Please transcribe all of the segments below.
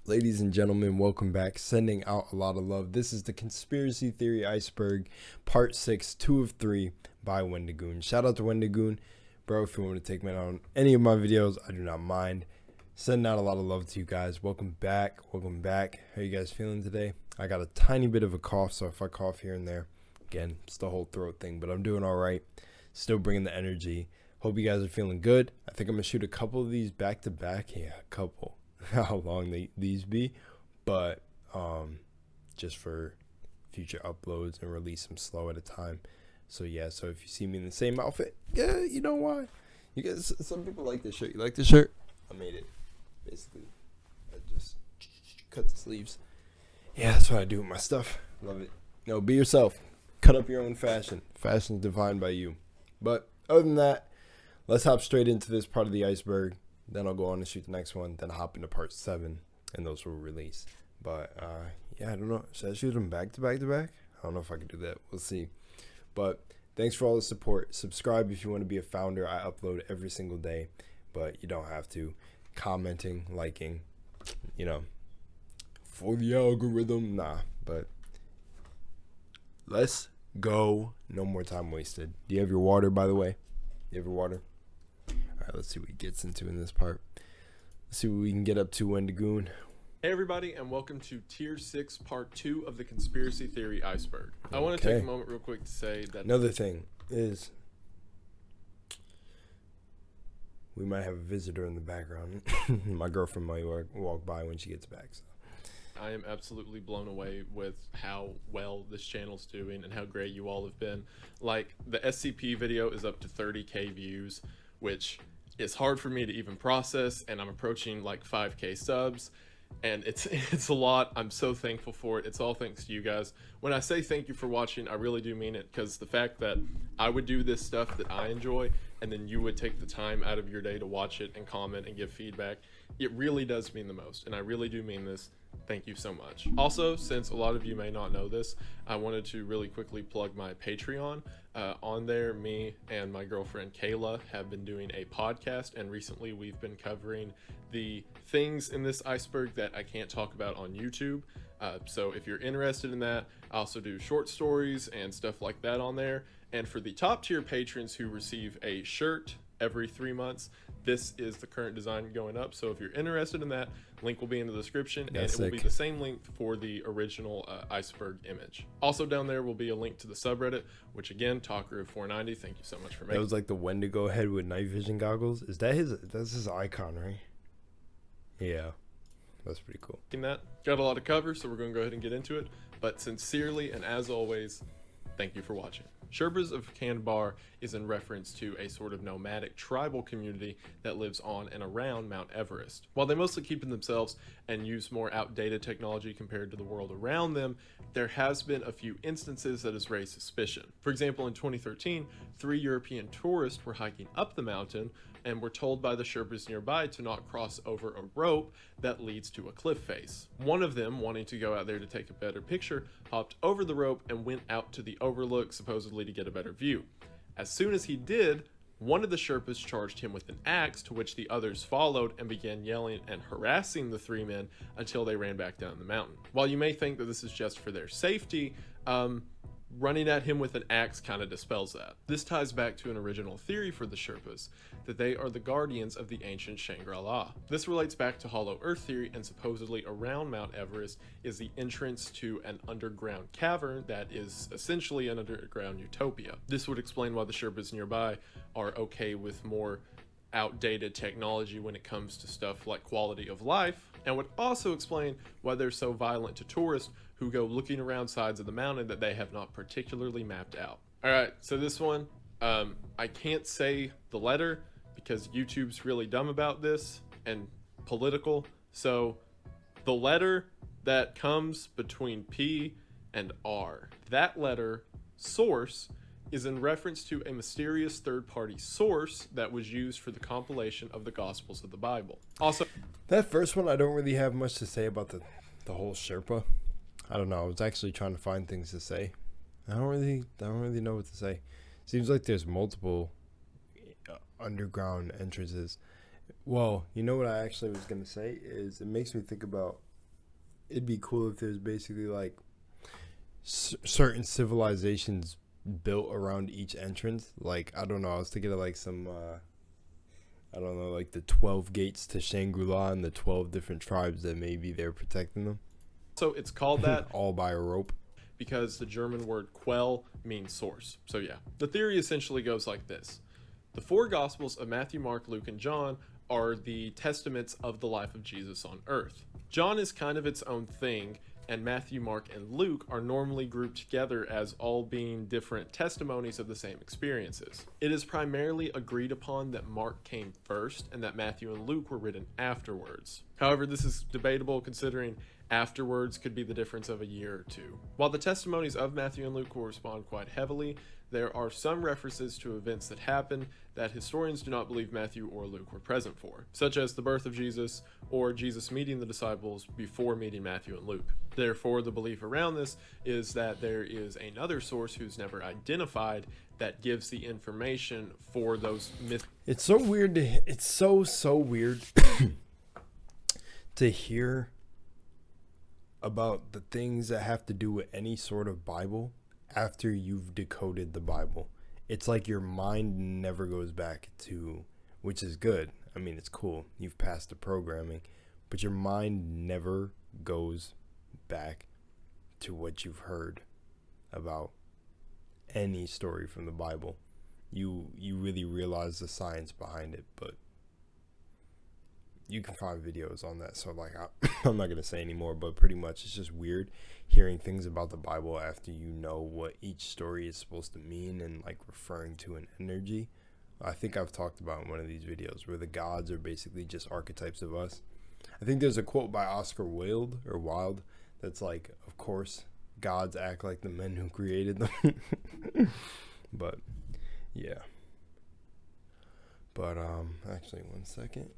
Ladies and gentlemen, welcome back. Sending out a lot of love. This is the Conspiracy Theory Iceberg, Part 6, 2 of 3 by Wendigoon. Shout out to Wendigoon. Bro, if you want to take me on any of my videos, I do not mind. Sending out a lot of love to you guys. Welcome back. Welcome back. How you guys feeling today? I got a tiny bit of a cough, so if I cough here and there, again, it's the whole throat thing, but I'm doing all right. Still bringing the energy. Hope you guys are feeling good. I think I'm going to shoot a couple of these back to back. Yeah, a couple. How long these be, but just for future uploads and release them slow at a time. So yeah, so if you see me in the same outfit, yeah, you know why. You guys, some people like this shirt. You like this shirt? I made it. Basically, I just cut the sleeves. Yeah, that's what I do with my stuff. Love it. No, be yourself. Cut up your own fashion. Fashion's defined by you. But other than that, let's hop straight into this part of the iceberg. Then I'll go on and shoot the next one. Then hop into part 7, and those will release. But yeah, I don't know. Should I shoot them back to back to back? I don't know if I can do that. We'll see. But thanks for all the support. Subscribe if you want to be a founder. I upload every single day, but you don't have to. Commenting, liking, you know, for the algorithm. Nah, but let's go. No more time wasted. Do you have your water, by the way? You have your water? All right, let's see what he gets into in this part. Let's see what we can get up to, Wendigoon. Hey everybody, and welcome to Tier 6, Part 2 of the Conspiracy Theory Iceberg. I want to take a moment real quick to say that... Another thing is... we might have a visitor in the background. My girlfriend might walk by when she gets back. So. I am absolutely blown away with how well this channel's doing and how great you all have been. Like, the SCP video is up to 30k views, which is hard for me to even process, and I'm approaching like 5k subs, and it's a lot. I'm so thankful for it. It's all thanks to you guys. When I say thank you for watching, I really do mean it, because the fact that I would do this stuff that I enjoy, and then you would take the time out of your day to watch it and comment and give feedback, it really does mean the most, and I really do mean this. Thank you so much. Also, since a lot of you may not know this, I wanted to really quickly plug my Patreon. On there, me and my girlfriend Kayla have been doing a podcast, and recently we've been covering the things in this iceberg that I can't talk about on YouTube. So if you're interested in that, I also do short stories and stuff like that on there. And for the top tier patrons who receive a shirt every 3 months, this is the current design going up. So if you're interested in that, link will be in the description, and it will be the same link for the original iceberg image. Also down there will be a link to the subreddit, which again, Talker490, thank you so much for making. That was like the Wendigo head with night vision goggles. Is that that's his icon, right? Yeah, that's pretty cool. That got a lot of cover, so we're going to go ahead and get into it. But sincerely, and as always, thank you for watching. Sherpas of Canbarr is in reference to a sort of nomadic tribal community that lives on and around Mount Everest. While they mostly keep to themselves and use more outdated technology compared to the world around them, there has been a few instances that has raised suspicion. For example, in 2013, 3 European tourists were hiking up the mountain and were told by the Sherpas nearby to not cross over a rope that leads to a cliff face. One of them, wanting to go out there to take a better picture, hopped over the rope and went out to the overlook, supposedly to get a better view. As soon as he did, one of the Sherpas charged him with an axe, to which the others followed and began yelling and harassing the 3 men until they ran back down the mountain. While you may think that this is just for their safety, running at him with an axe kind of dispels that. This ties back to an original theory for the Sherpas, that they are the guardians of the ancient Shangri-La. This relates back to Hollow Earth theory, and supposedly around Mount Everest is the entrance to an underground cavern that is essentially an underground utopia. This would explain why the Sherpas nearby are okay with more outdated technology when it comes to stuff like quality of life, and would also explain why they're so violent to tourists who go looking around sides of the mountain that they have not particularly mapped out. Alright, so this one, I can't say the letter because YouTube's really dumb about this and political, so the letter that comes between P and R, that letter, source, is in reference to a mysterious third-party source that was used for the compilation of the Gospels of the Bible. Also, that first one, I don't really have much to say about the whole Sherpa. I don't know. I was actually trying to find things to say. I don't really know what to say. Seems like there's multiple underground entrances. Well, you know what I actually was gonna say is it makes me think about it'd be cool if there's basically like certain civilizations built around each entrance. Like, I don't know, I was thinking of like some I don't know, like the 12 gates to Shangri-La and the 12 different tribes that maybe they're protecting them. So it's called that all by a rope, because the German word quell means source. So yeah, the theory essentially goes like this. The four Gospels of Matthew, Mark, Luke, and John are the testaments of the life of Jesus on earth. John is kind of its own thing, and Matthew, Mark, and Luke are normally grouped together as all being different testimonies of the same experiences. It is primarily agreed upon that Mark came first and that Matthew and Luke were written afterwards. However, this is debatable considering afterwards could be the difference of a year or two. While the testimonies of Matthew and Luke correspond quite heavily, there are some references to events that happened that historians do not believe Matthew or Luke were present for, such as the birth of Jesus or Jesus meeting the disciples before meeting Matthew and Luke. Therefore, the belief around this is that there is another source who's never identified that gives the information for those myths. It's so weird it's so weird to hear about the things that have to do with any sort of Bible after you've decoded the Bible. It's like your mind never goes back to, which is good. I mean, it's cool. You've passed the programming, but your mind never goes back to what you've heard about any story from the Bible. You really realize the science behind it, but you can find videos on that. So like, I'm not going to say anymore, but pretty much it's just weird hearing things about the Bible after you know what each story is supposed to mean and like referring to an energy. I think I've talked about in one of these videos where the gods are basically just archetypes of us. I think there's a quote by Oscar Wilde that's like, of course, gods act like the men who created them. But yeah. But actually, one second.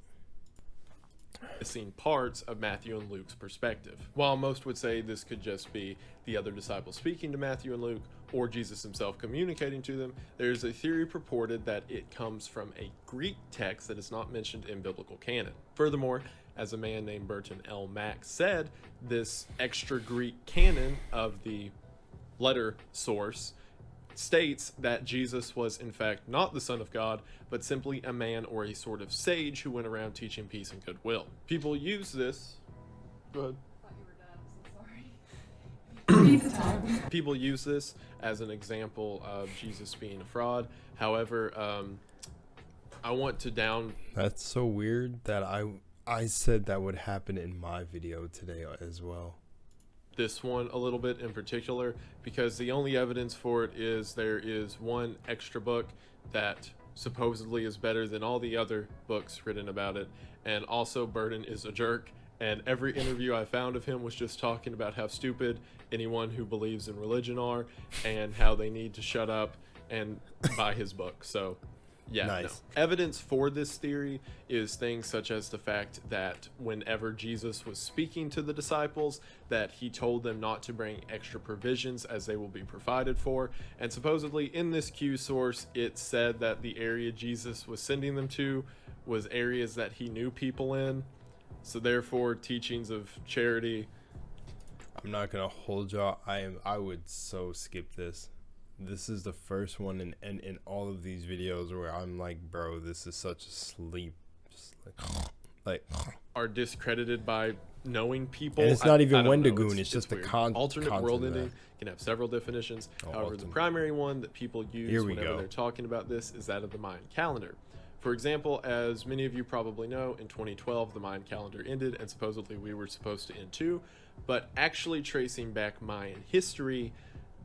Seen parts of Matthew and Luke's perspective. While most would say this could just be the other disciples speaking to Matthew and Luke or Jesus himself communicating to them, there's a theory purported that it comes from a Greek text that is not mentioned in biblical canon. Furthermore, as a man named Burton L. Mack said, this extra Greek canon of the letter source states that Jesus was in fact not the Son of God, but simply a man or a sort of sage who went around teaching peace and goodwill. People use this. Go ahead. I thought you were done. I'm so sorry. People use this as an example of Jesus being a fraud. However, I want to That's so weird that I said that would happen in my video today as well. This one a little bit in particular, because the only evidence for it is there is one extra book that supposedly is better than all the other books written about it, and also Burton is a jerk, and every interview I found of him was just talking about how stupid anyone who believes in religion are and how they need to shut up and buy his book. So yeah, nice. No. Evidence for this theory is things such as the fact that whenever Jesus was speaking to the disciples, that he told them not to bring extra provisions as they will be provided for. And supposedly in this Q source, it said that the area Jesus was sending them to was areas that he knew people in. So therefore, teachings of charity. I'm not going to hold y'all. I would so skip this. This is the first one in all of these videos where I'm like, bro, this is such a sleep. Like are discredited by knowing people. And it's not even Wendigoon. It's It's just the weird. concept. Alternate world ending can have several definitions. However, alternate. the primary one that people use whenever they're talking about this is that of the Mayan calendar. For example, as many of you probably know, in 2012 the Mayan calendar ended, and supposedly we were supposed to end too. But actually tracing back Mayan history,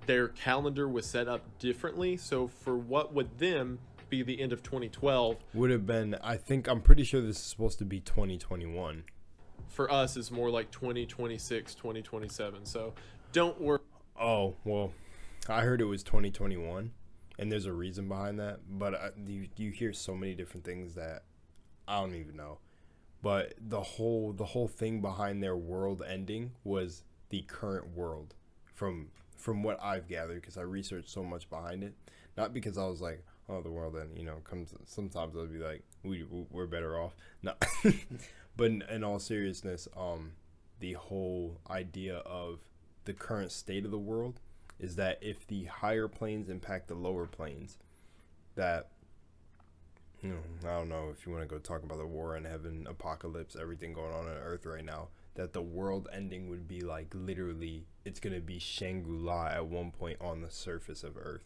their calendar was set up differently. So for what would then be the end of 2012 would have been, I'm pretty sure this is supposed to be 2021. For us is more like 2026, 2027. So don't worry. Oh, well, I heard it was 2021, and there's a reason behind that. But you hear so many different things that I don't even know. But the whole thing behind their world ending was the current world, from what I've gathered, because I researched so much behind it. Not because I was like, oh, the world end, comes. Sometimes I'll be like, we're better off. No, but in all seriousness, the whole idea of the current state of the world is that if the higher planes impact the lower planes, that, you know, I don't know if you want to go talk about the war in heaven, apocalypse, everything going on Earth right now, that the world ending would be like literally, it's going to be Shangri-La at one point on the surface of Earth.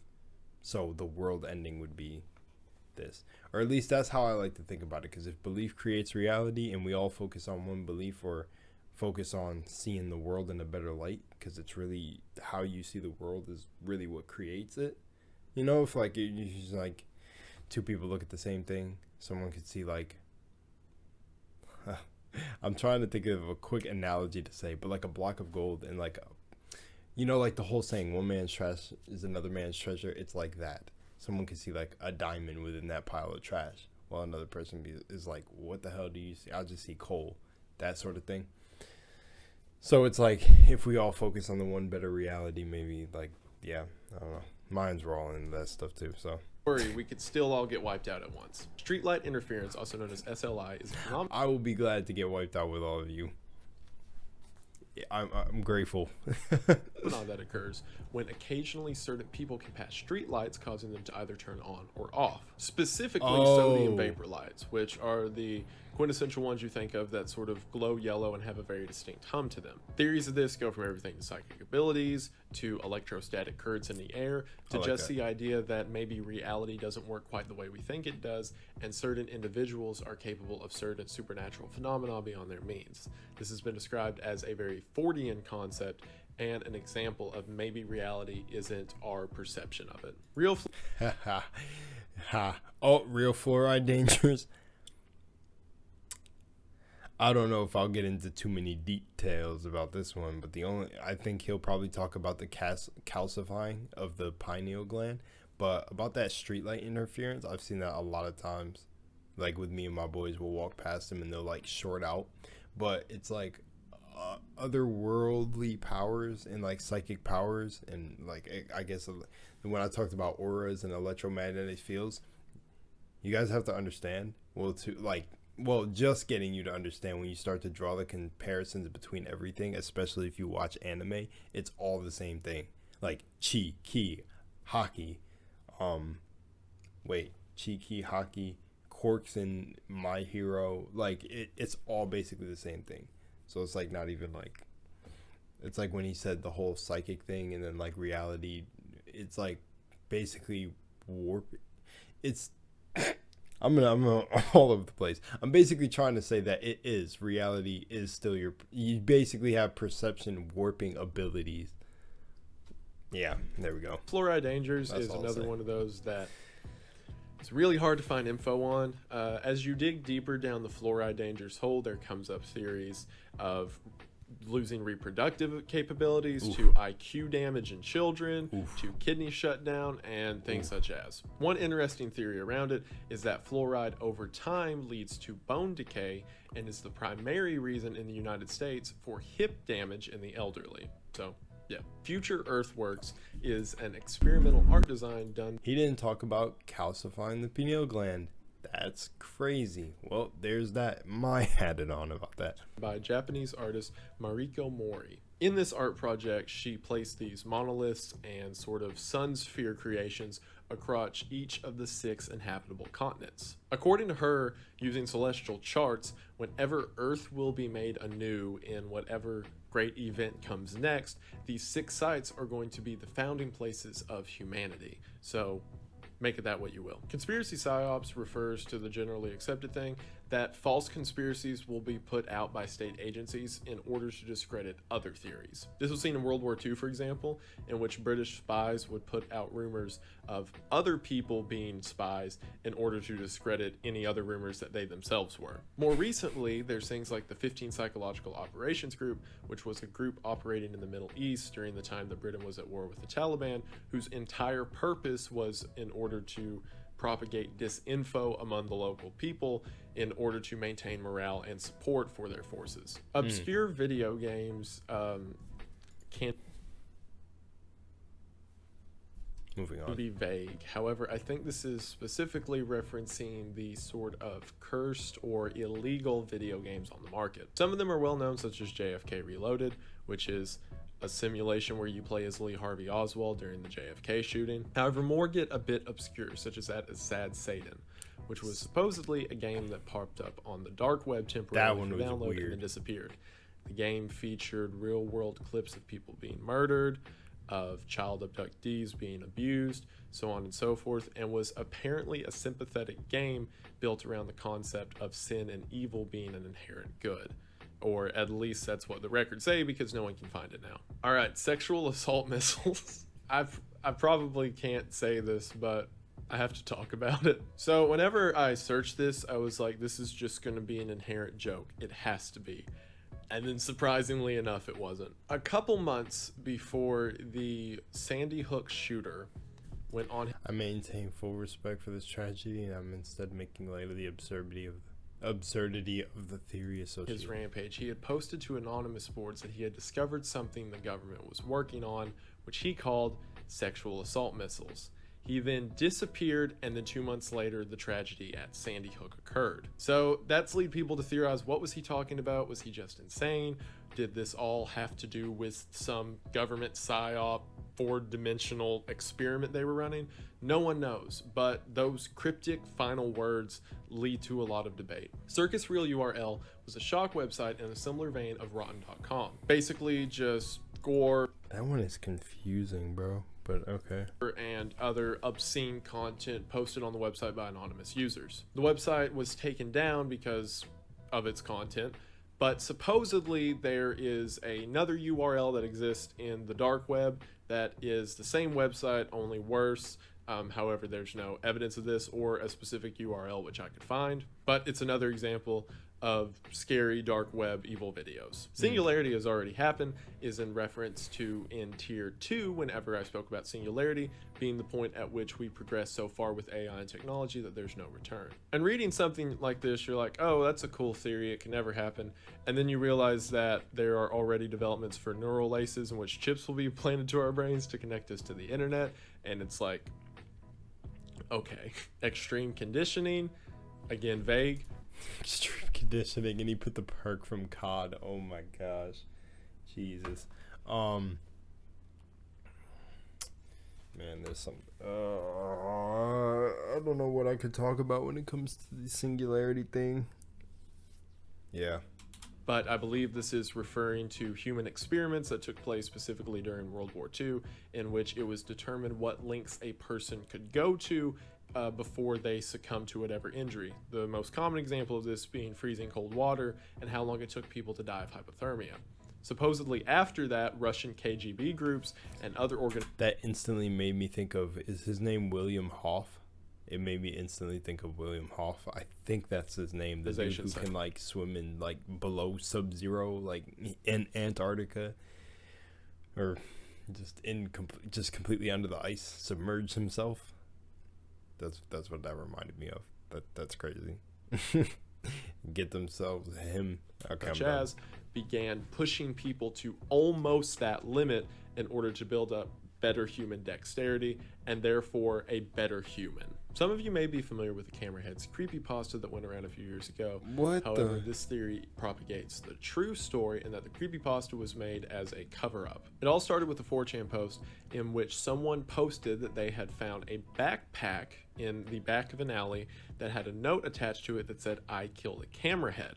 So the world ending would be this, or at least that's how I like to think about it, because if belief creates reality and we all focus on one belief, or focus on seeing the world in a better light, because it's really how you see the world is really what creates it. You know, if like you just like two people look at the same thing, someone could see like I'm trying to think of a quick analogy to say, but like a block of gold and like you know, like the whole saying, one man's trash is another man's treasure. It's like that. Someone could see like a diamond within that pile of trash, while another person is like, what the hell do you see? I'll just see coal, that sort of thing. So it's like, if we all focus on the one better reality, maybe like, yeah, I don't know. Minds were all into that stuff too, so. Worry, we could still all get wiped out at once. Streetlight interference, also known as SLI, is a phenomenon. I will be glad to get wiped out with all of you. I'm grateful. That occurs when occasionally certain people can pass street lights, causing them to either turn on or off. Specifically, sodium vapor lights, which are the quintessential ones you think of that sort of glow yellow and have a very distinct hum to them. Theories of this go from everything to psychic abilities to electrostatic currents in the air to just the idea that maybe reality doesn't work quite the way we think it does, and certain individuals are capable of certain supernatural phenomena beyond their means. This has been described as a very Fordian concept and an example of maybe reality isn't our perception of it. Real Fluoride Dangers. I don't know if I'll get into too many details about this one, but I think he'll probably talk about the calcifying of the pineal gland. But about that streetlight interference, I've seen that a lot of times. Like with me and my boys, we'll walk past them and they'll like short out. But it's like otherworldly powers and like psychic powers, and like I guess when I talked about auras and electromagnetic fields, you guys have to understand. Just getting you to understand, when you start to draw the comparisons between everything, especially if you watch anime, it's all the same thing. Like chi, ki, hockey, chi, ki, hockey, Quarks and My Hero, like it's all basically the same thing. So it's like not even like, it's like when he said the whole psychic thing and then like reality, it's like basically warp. It's I'm all over the place. I'm basically trying to say that it is reality is still you basically have perception warping abilities. Yeah, there we go. Fluoride Dangers is another one of those that it's really hard to find info on. As you dig deeper down the Fluoride Dangers hole, there comes up theories of losing reproductive capabilities, to IQ damage in children, to kidney shutdown, and things such as. One interesting theory around it is that fluoride over time leads to bone decay and is the primary reason in the United States for hip damage in the elderly. So yeah, Future Earthworks is an experimental art design done. He didn't talk about calcifying the pineal gland. That's crazy. Well, there's that. My had it on about that. By Japanese artist Mariko Mori. In this art project, she placed these monoliths and sort of sun sphere creations across each of the 6 inhabitable continents. According to her, using celestial charts, whenever Earth will be made anew in whatever great event comes next, these 6 sites are going to be the founding places of humanity. So make of that what you will. Conspiracy psyops refers to the generally accepted thing that false conspiracies will be put out by state agencies in order to discredit other theories. This was seen in World War II, for example, in which British spies would put out rumors of other people being spies in order to discredit any other rumors that they themselves were. More recently, there's things like the 15 Psychological Operations Group, which was a group operating in the Middle East during the time that Britain was at war with the Taliban, whose entire purpose was in order to propagate disinfo among the local people in order to maintain morale and support for their forces. Obscure video games can... Moving to on. be vague. However, I think this is specifically referencing the sort of cursed or illegal video games on the market. Some of them are well known, such as JFK Reloaded, which is a simulation where you play as Lee Harvey Oswald during the JFK shooting. However, more get a bit obscure, such as that is Sad Satan, which was supposedly a game that popped up on the dark web temporarily one for was download weird. and then disappeared. The game featured real-world clips of people being murdered, of child abductees being abused, so on and so forth, and was apparently a sympathetic game built around the concept of sin and evil being an inherent good. Or at least that's what the records say, because no one can find it now. All right, sexual assault missiles. I probably can't say this, but I have to talk about it. So whenever I searched this, I was like, this is just going to be an inherent joke. It has to be. And then surprisingly enough, it wasn't. A couple months before the Sandy Hook shooter went on. I maintain full respect for this tragedy, and I'm instead making light of the absurdity of the theory associated. His rampage, he had posted to anonymous boards that he had discovered something the government was working on, which he called sexual assault missiles. He then disappeared, and then 2 months later, the tragedy at Sandy Hook occurred. So that's lead people to theorize, what was he talking about? Was he just insane? Did this all have to do with some government psyop, four-dimensional experiment they were running? No one knows, but those cryptic final words lead to a lot of debate. Circus Real URL was a shock website in a similar vein of Rotten.com. Basically just gore. That one is confusing, bro. But okay. And other obscene content posted on the website by anonymous users. The website was taken down because of its content, but supposedly there is another URL that exists in the dark web that is the same website, only worse. However, there's no evidence of this or a specific URL which I could find, but it's another example of scary dark web evil videos. Singularity has already happened, is in reference to in tier 2 whenever I spoke about Singularity being the point at which we progress so far with AI and technology that there's no return. And reading something like this, you're like, oh, that's a cool theory, it can never happen. And then you realize that there are already developments for neural laces in which chips will be planted to our brains to connect us to the internet, and it's like, okay. Extreme conditioning, again vague. Extreme conditioning, and he put the perk from COD. Oh my gosh, Jesus. Man, there's some. I don't know what I could talk about when it comes to the Singularity thing. Yeah. But I believe this is referring to human experiments that took place specifically during World War II, in which it was determined what lengths a person could go to before they succumb to whatever injury. The most common example of this being freezing cold water and how long it took people to die of hypothermia. Supposedly after that, Russian KGB groups and other That instantly made me think of, is his name William Hoff? It made me instantly think of William Hoff. I think that's his name. The dude who can like swim in like below sub-zero, like in Antarctica, or just completely under the ice, submerge himself. That's what that reminded me of. That's crazy. Get themselves him. Okay, Chaz began pushing people to almost that limit in order to build up better human dexterity and therefore a better human. Some of you may be familiar with the Cameraheads creepypasta that went around a few years ago. However, this theory propagates the true story in that the creepypasta was made as a cover-up. It all started with a 4chan post in which someone posted that they had found a backpack in the back of an alley that had a note attached to it that said, "I killed a Camerahead."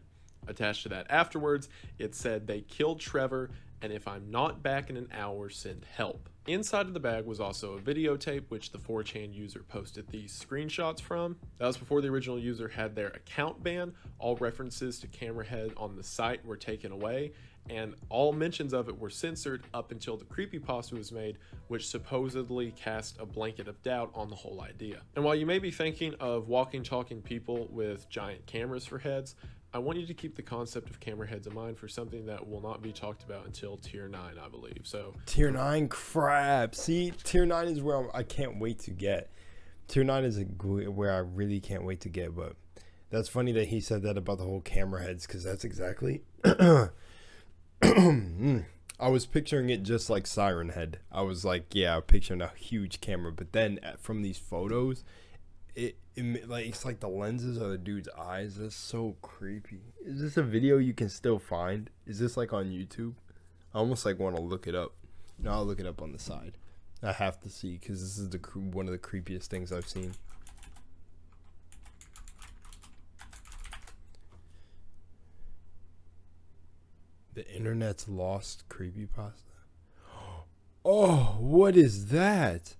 Attached to that afterwards, it said, "They killed Trevor, and if I'm not back in an hour, send help." Inside of the bag was also a videotape, which the 4chan user posted these screenshots from. That was before the original user had their account banned. All references to Camerahead on the site were taken away, and all mentions of it were censored up until the creepypasta was made, which supposedly cast a blanket of doubt on the whole idea. And while you may be thinking of walking, talking people with giant cameras for heads, I want you to keep the concept of camera heads in mind for something that will not be talked about until tier 9, I believe. So tier 9 crap. See, tier 9 is where I can't wait to get. Tier 9 is where I really can't wait to get, but that's funny that he said that about the whole camera heads, because that's exactly I was picturing it just like Siren Head. I was like, yeah, picturing a huge camera. But then from these photos, it's like the lenses are the dude's eyes. That's so creepy. Is this a video you can still find? Is this like on YouTube? I almost like want to look it up. No, I'll look it up on the side. I have to see because this is one of the creepiest things I've seen. The internet's lost creepypasta. Oh, what is that?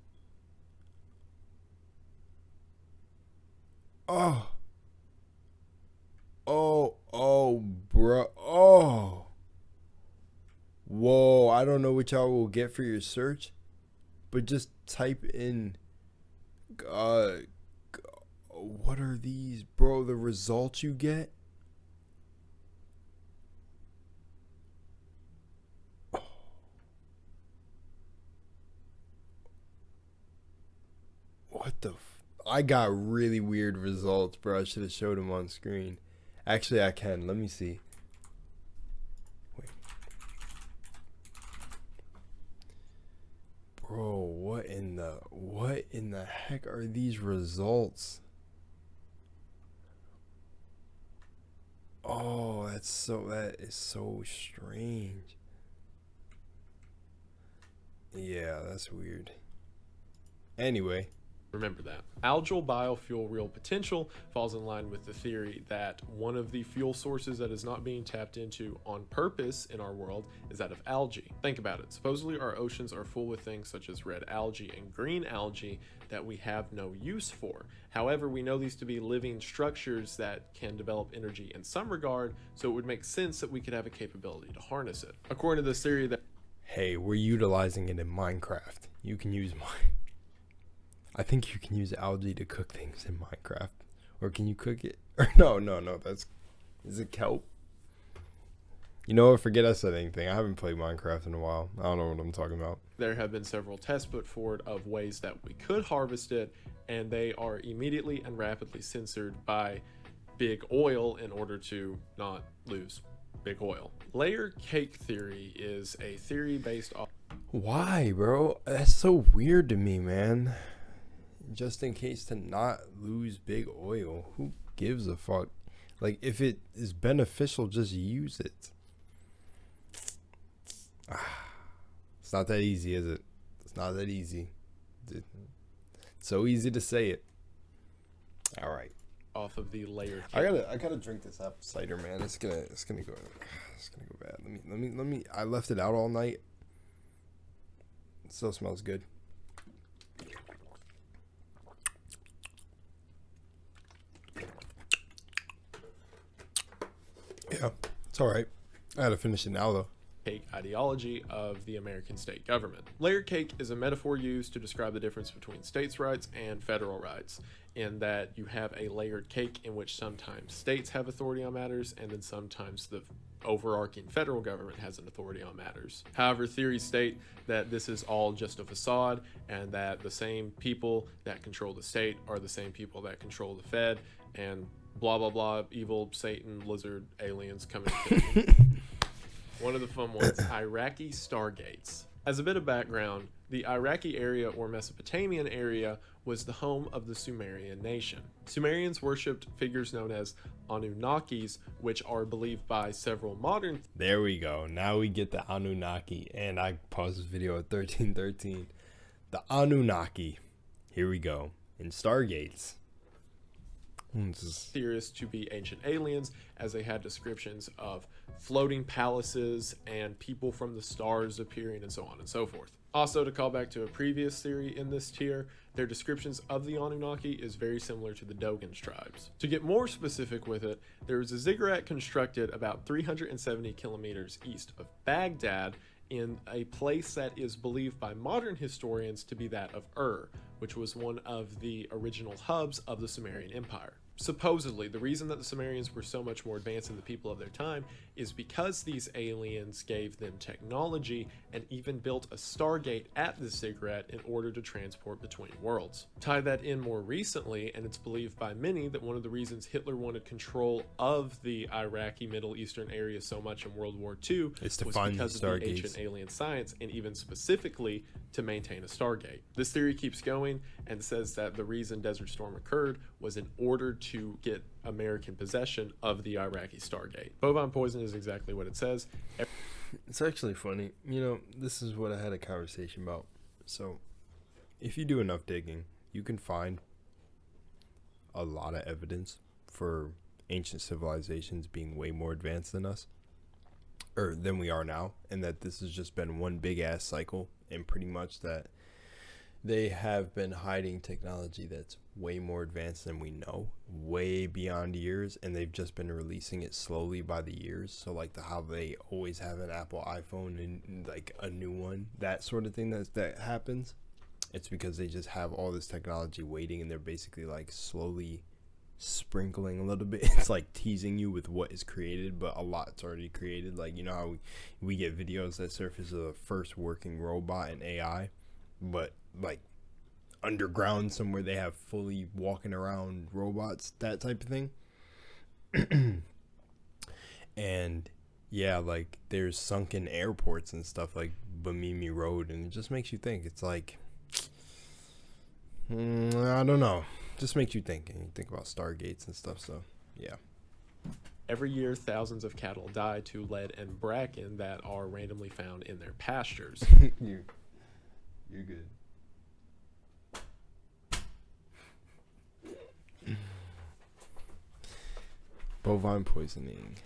Oh. Oh, bro. Oh. Whoa, I don't know what y'all will get for your search, but just type in, what are these, bro? The results you get? What the I got really weird results, bro. I should have showed them on screen. Actually, I can. Let me see. Wait. Bro, what in the heck are these results? Oh, that is so strange. Yeah, that's weird. Anyway, Remember that. Algal biofuel real potential falls in line with the theory that one of the fuel sources that is not being tapped into on purpose in our world is that of algae. Think about it. Supposedly our oceans are full with things such as red algae and green algae that we have no use for. However, we know these to be living structures that can develop energy in some regard, so it would make sense that we could have a capability to harness it. According to this theory that hey, we're utilizing it in Minecraft. You can use I think you can use algae to cook things in Minecraft. Or can you cook it? Or no, is it kelp? You know what, forget I said anything. I haven't played Minecraft in a while. I don't know what I'm talking about. there have been several tests put forward of ways that we could harvest it, and they are immediately and rapidly censored by big oil in order to not lose big oil. Layer cake theory is a theory based off. Why, bro? That's so weird to me, man. Just in case to not lose big oil. Who gives a fuck? Like, if it is beneficial, just use it. It's not that easy, is it? It's not that easy. It's so easy to say it. All right. Off of the layer cake. I gotta drink this apple cider, man. It's gonna go bad. Let me. I left it out all night. It still smells good. Yeah, it's all right. I gotta finish it now, though. Cake ideology of the American state government. Layer cake is a metaphor used to describe the difference between states' rights and federal rights, in that you have a layered cake in which sometimes states have authority on matters and then sometimes the overarching federal government has an authority on matters. However, theories state that this is all just a facade and that the same people that control the state are the same people that control the Fed, and blah blah blah, evil Satan lizard aliens coming to kill you. One of the fun ones, Iraqi stargates. As a bit of background, the Iraqi area or Mesopotamian area was the home of the Sumerian nation. Sumerians worshipped figures known as Anunnakis, which are believed by several modern. There we go. Now we get the Anunnaki, and I paused this video at 13:13. The Anunnaki. Here we go. In Stargates. Theorists to be ancient aliens, as they had descriptions of floating palaces and people from the stars appearing and so on and so forth. Also, to call back to a previous theory in this tier, their descriptions of the Anunnaki is very similar to the Dogon's tribes. To get more specific with it, there was a ziggurat constructed about 370 kilometers east of Baghdad in a place that is believed by modern historians to be that of Ur, which was one of the original hubs of the Sumerian Empire. supposedly, the reason that the Sumerians were so much more advanced than the people of their time is because these aliens gave them technology and even built a stargate at the ziggurat in order to transport between worlds. Tie that in more recently, and it's believed by many that one of the reasons Hitler wanted control of the Iraqi Middle Eastern area so much in World War II It's to was find because the of the stargates. ancient alien science, and even specifically to maintain a stargate. This theory keeps going and says that the reason Desert Storm occurred was in order to get American possession of the Iraqi stargate. Bovine poison is exactly what it says. It's actually funny. You know, this is what I had a conversation about. So, if you do enough digging, you can find a lot of evidence for ancient civilizations being way more advanced than us, or than we are now, and that this has just been one big ass cycle, and pretty much that they have been hiding technology that's way more advanced than we know, way beyond years, and they've just been releasing it slowly by the years. So like how they always have an Apple iPhone and like a new one, that sort of thing that happens. It's because they just have all this technology waiting, and they're basically like slowly sprinkling a little bit. It's like teasing you with what is created, but a lot's already created. Like, you know how we get videos that surface of the first working robot and AI, but like underground somewhere they have fully walking around robots, that type of thing. And yeah, like there's sunken airports and stuff like Bamimi Road, and it just makes you think. It's like, I don't know, just makes you think, and you think about stargates and stuff. So yeah. Every year, thousands of cattle die to lead and bracken that are randomly found in their pastures. You're good. Bovine poisoning.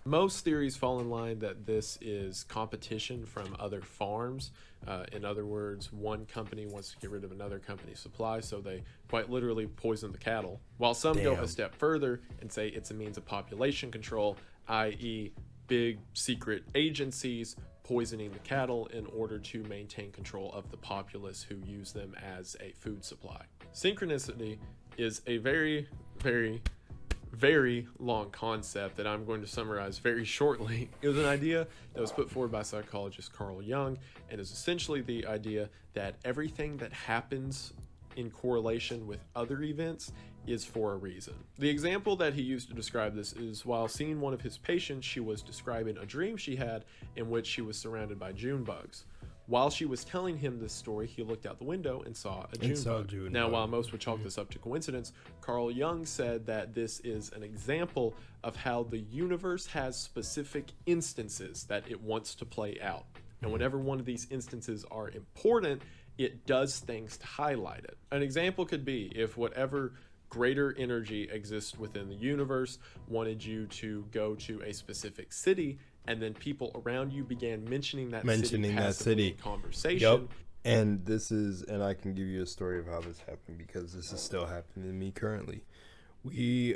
Most theories fall in line that this is competition from other farms. In other words, one company wants to get rid of another company's supply, so they quite literally poison the cattle. While some go Damn. a step further and say it's a means of population control, i.e., big secret agencies poisoning the cattle in order to maintain control of the populace who use them as a food supply. Synchronicity is a very, very, very long concept that I'm going to summarize very shortly. It was an idea that was put forward by psychologist Carl Jung, and is essentially the idea that everything that happens in correlation with other events is for a reason. The example that he used to describe this is while seeing one of his patients, she was describing a dream she had in which she was surrounded by June bugs. While she was telling him this story, he looked out the window and saw a June bug. Now, while most would chalk this up to coincidence, Carl Jung said that this is an example of how the universe has specific instances that it wants to play out. And whenever one of these instances are important, it does things to highlight it. An example could be if whatever greater energy exists within the universe wanted you to go to a specific city, and then people around you began mentioning that city in conversation. Yep. And I can give you a story of how this happened, because this is still happening to me currently. Me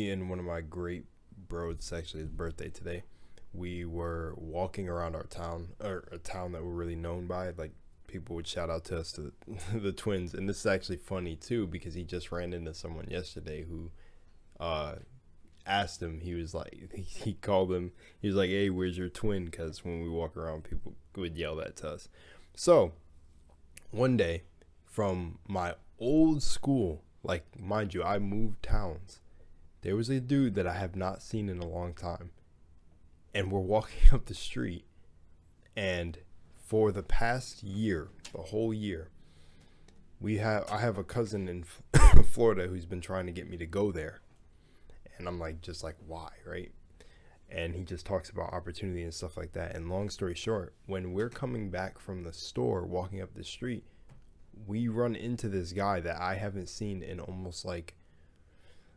and one of my great bros, it's actually his birthday today, we were walking around our town, or a town that we're really known by. Like, people would shout out to us, to the twins. And this is actually funny too, because he just ran into someone yesterday who asked him, he was like, he called him, he was like, hey, where's your twin? Because when we walk around, people would yell that to us. So one day, from my old school, like, mind you, I moved towns, there was a dude that I have not seen in a long time, and we're walking up the street, and for the past year, the whole year, I have a cousin in Florida who's been trying to get me to go there. And I'm like, just like, why, right? And he just talks about opportunity and stuff like that. And long story short, when we're coming back from the store, walking up the street, we run into this guy that I haven't seen in almost like,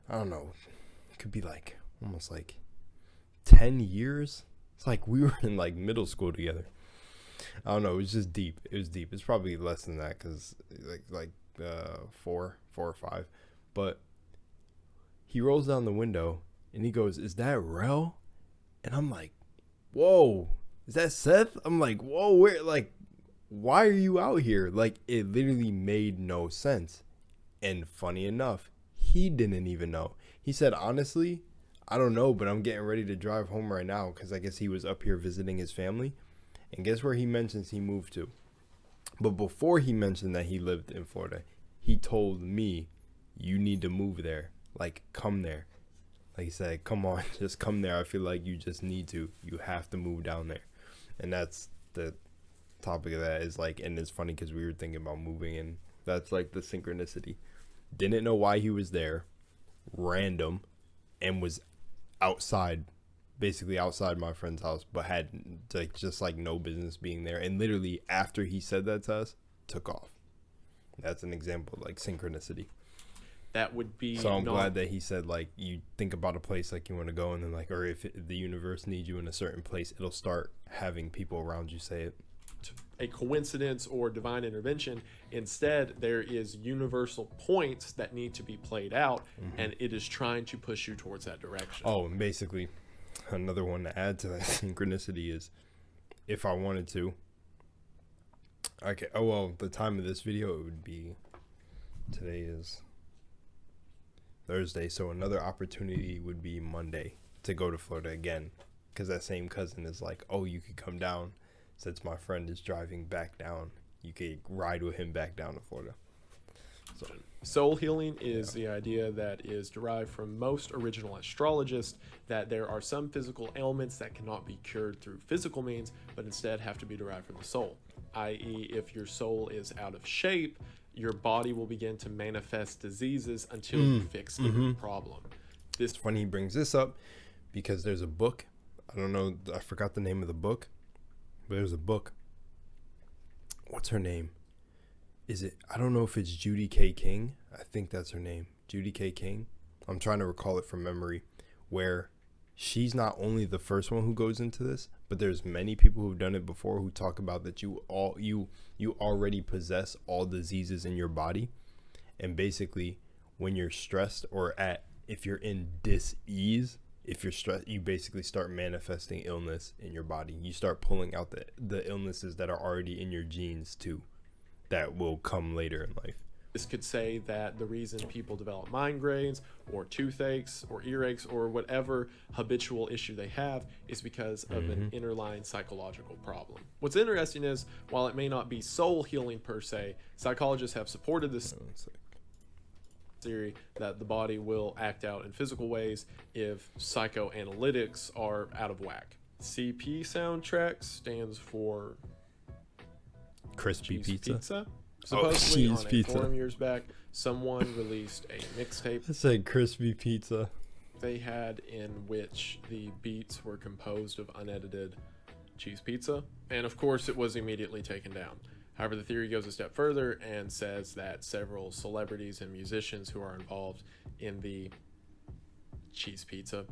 I don't know, it could be like almost like 10 years. It's like we were in like middle school together. I don't know. It was just deep. It was deep. It's probably less than that, because like 4 or 5. But he rolls down the window and he goes, "Is that Rel?" And I'm like, "Whoa, is that Seth?" I'm like, "Whoa, where? Like, why are you out here?" Like, it literally made no sense. And funny enough, he didn't even know. He said, honestly, I don't know, but I'm getting ready to drive home right now because I guess he was up here visiting his family. And guess where he mentions he moved to? But before he mentioned that he lived in Florida, he told me, you need to move there. Like, come there. Like he said, come on, just come there. I feel like you just need to. You have to move down there. And that's the topic of that is like, and it's funny because we were thinking about moving, and that's like the synchronicity. Didn't know why he was there, random, and was outside, basically outside my friend's house, but had like just like no business being there. And literally after he said that to us, took off. That's an example of like synchronicity. That would be. So I'm glad that he said, like, you think about a place like you want to go, and then like, or if the universe needs you in a certain place, it'll start having people around you say it. A coincidence or divine intervention. Instead, there is universal points that need to be played out, and it is trying to push you towards that direction. Oh, and basically, another one to add to that synchronicity is, if I wanted to. Okay. Oh well, the time of this video, it would be. Today is Thursday, so another opportunity would be Monday to go to Florida again, because that same cousin is like, oh, you could come down since my friend is driving back down. You could ride with him back down to Florida. So soul healing is the idea that is derived from most original astrologists, that there are some physical ailments that cannot be cured through physical means, but instead have to be derived from the soul. I.e., if your soul is out of shape, your body will begin to manifest diseases until you fix the problem. It's funny he brings this up because there's a book. I don't know. I forgot the name of the book, but there's a book. What's her name? Is it? I don't know if it's Judy K. King. I think that's her name. Judy K. King. I'm trying to recall it from memory, where she's not only the first one who goes into this, but there's many people who've done it before who talk about that you already possess all diseases in your body. And basically when you're stressed or if you're in dis-ease, if you're stressed, you basically start manifesting illness in your body. You start pulling out the illnesses that are already in your genes too, that will come later in life. This could say that the reason people develop migraines or toothaches or earaches or whatever habitual issue they have is because of an underlying psychological problem. What's interesting is, while it may not be soul healing per se, psychologists have supported this theory that the body will act out in physical ways if psychoanalytics are out of whack. CP soundtrack stands for Crispy pizza. Supposedly cheese on a pizza. forum years back, someone released a mixtape I said crispy pizza. they had in which the beats were composed of unedited cheese pizza, and of course it was immediately taken down. However, the theory goes a step further and says that several celebrities and musicians who are involved in the cheese pizza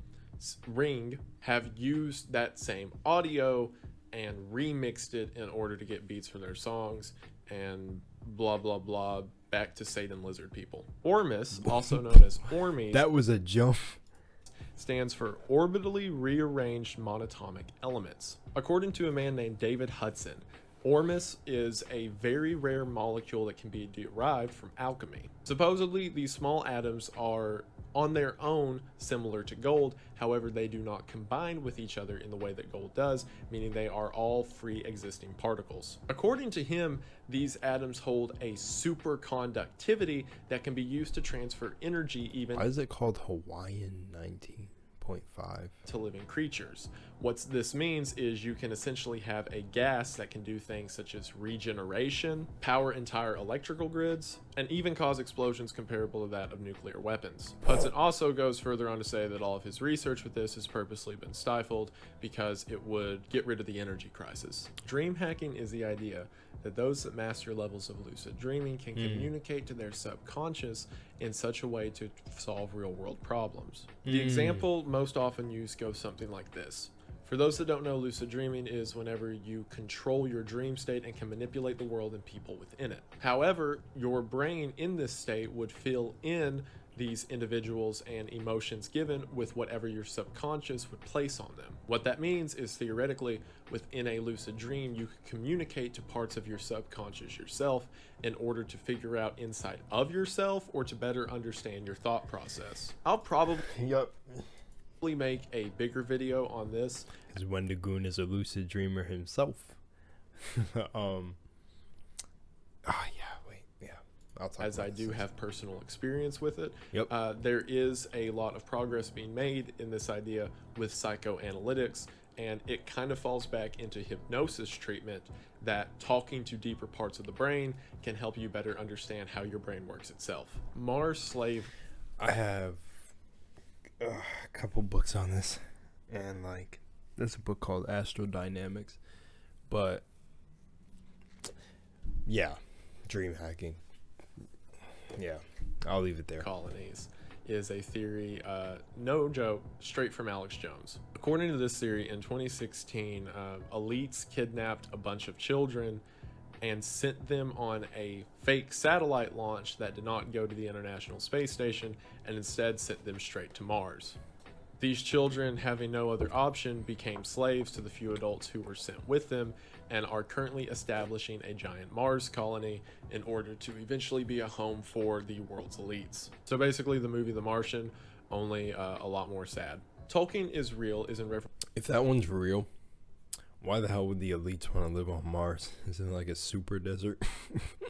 ring have used that same audio and remixed it in order to get beats for their songs, and blah blah blah, back to Satan lizard people. Ormus, also known as Ormes, That was a jump. stands for orbitally rearranged monatomic elements. According to a man named David Hudson, Ormus is a very rare molecule that can be derived from alchemy. Supposedly, these small atoms are on their own similar to gold, however they do not combine with each other in the way that gold does, meaning they are all free existing particles. According to him, these atoms hold a superconductivity that can be used to transfer energy even Why is it called Hawaiian 19.5? to living creatures. What this means is you can essentially have a gas that can do things such as regeneration, power entire electrical grids, and even cause explosions comparable to that of nuclear weapons. Hudson also goes further on to say that all of his research with this has purposely been stifled because it would get rid of the energy crisis. Dream hacking is the idea that those that master levels of lucid dreaming can communicate to their subconscious in such a way to solve real world problems. The example most often used goes something like this. For those that don't know, lucid dreaming is whenever you control your dream state and can manipulate the world and people within it. However, your brain in this state would fill in these individuals and emotions given with whatever your subconscious would place on them. What that means is theoretically, within a lucid dream, you could communicate to parts of your subconscious yourself in order to figure out inside of yourself or to better understand your thought process. I'll probably make a bigger video on this. Because Wendigoon is a lucid dreamer himself. As I do have personal experience with it. Yep. There is a lot of progress being made in this idea with psychoanalytics, and it kind of falls back into hypnosis treatment, that talking to deeper parts of the brain can help you better understand how your brain works itself. Mars Slave. I have a couple books on this, and like there's a book called Astrodynamics, but yeah, dream hacking. Yeah, I'll leave it there. Colonies is a theory, no joke, straight from Alex Jones. According to this theory, in 2016, elites kidnapped a bunch of children and sent them on a fake satellite launch that did not go to the International Space Station and instead sent them straight to Mars. These children, having no other option, became slaves to the few adults who were sent with them and are currently establishing a giant Mars colony in order to eventually be a home for the world's elites. So basically the movie The Martian, only a lot more sad. Tolkien is real is in reference. If that one's real, why the hell would the elites want to live on Mars? Is it like a super desert?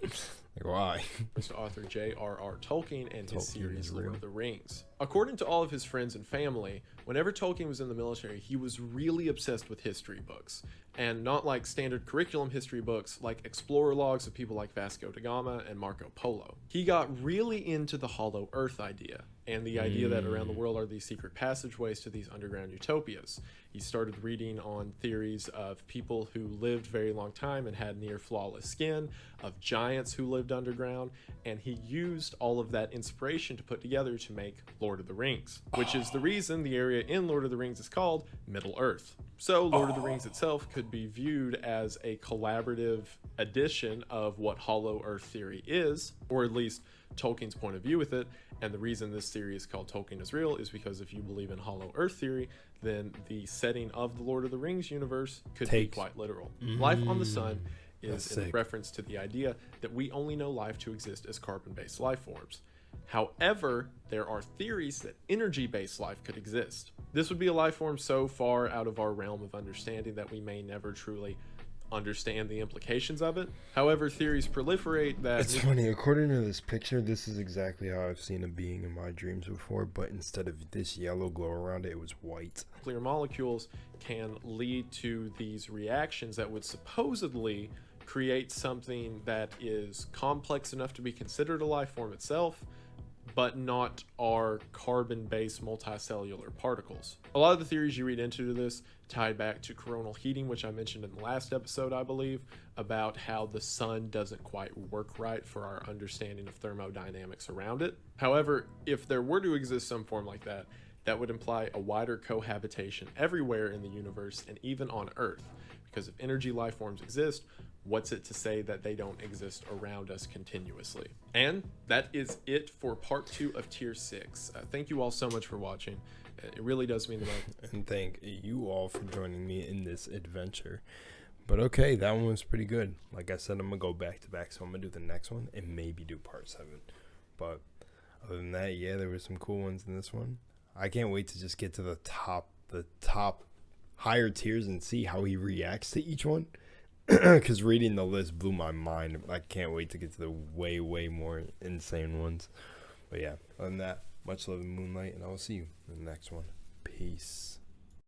Like, why? To author J.R.R. Tolkien and his Tolkien series is Lord real. of the Rings. According to all of his friends and family, whenever Tolkien was in the military, he was really obsessed with history books. And not like standard curriculum history books, like explorer logs of people like Vasco da Gama and Marco Polo. He got really into the hollow earth idea, and the idea that around the world are these secret passageways to these underground utopias. He started reading on theories of people who lived very long time and had near flawless skin, of giants who lived underground, and he used all of that inspiration to put together to make Lord of the Rings, which is the reason the area in Lord of the Rings is called Middle Earth. So Lord of the Rings itself could be viewed as a collaborative addition of what hollow earth theory is, or at least Tolkien's point of view with it. And the reason this theory is called Tolkien is real is because if you believe in hollow earth theory, then the setting of the Lord of the Rings universe could be quite literal. Life on the sun is in reference to the idea that we only know life to exist as carbon-based life forms. However, there are theories that energy-based life could exist. This would be a life form so far out of our realm of understanding that we may never truly understand the implications of it. However, theories proliferate that... It's funny, according to this picture, this is exactly how I've seen a being in my dreams before, but instead of this yellow glow around it, it was white. Nuclear molecules can lead to these reactions that would supposedly create something that is complex enough to be considered a life form itself, but not our carbon-based multicellular particles. A lot of the theories you read into this tie back to coronal heating, which I mentioned in the last episode, I believe, about how the sun doesn't quite work right for our understanding of thermodynamics around it. However, if there were to exist some form like that, that would imply a wider cohabitation everywhere in the universe and even on Earth. Because if energy life forms exist, what's it to say that they don't exist around us continuously? And that is it for part 2 of tier 6. Thank you all so much for watching. It really does mean the most. And thank you all for joining me in this adventure. But okay, that one was pretty good. Like I said, I'm going to go back to back, so I'm going to do the next one and maybe do part 7. But other than that, yeah, there were some cool ones in this one. I can't wait to just get to the top higher tiers and see how he reacts to each one. Because reading the list blew my mind. I can't wait to get to the way more insane ones. But yeah, other than that, much love and moonlight, and I will see you in the next one. Peace.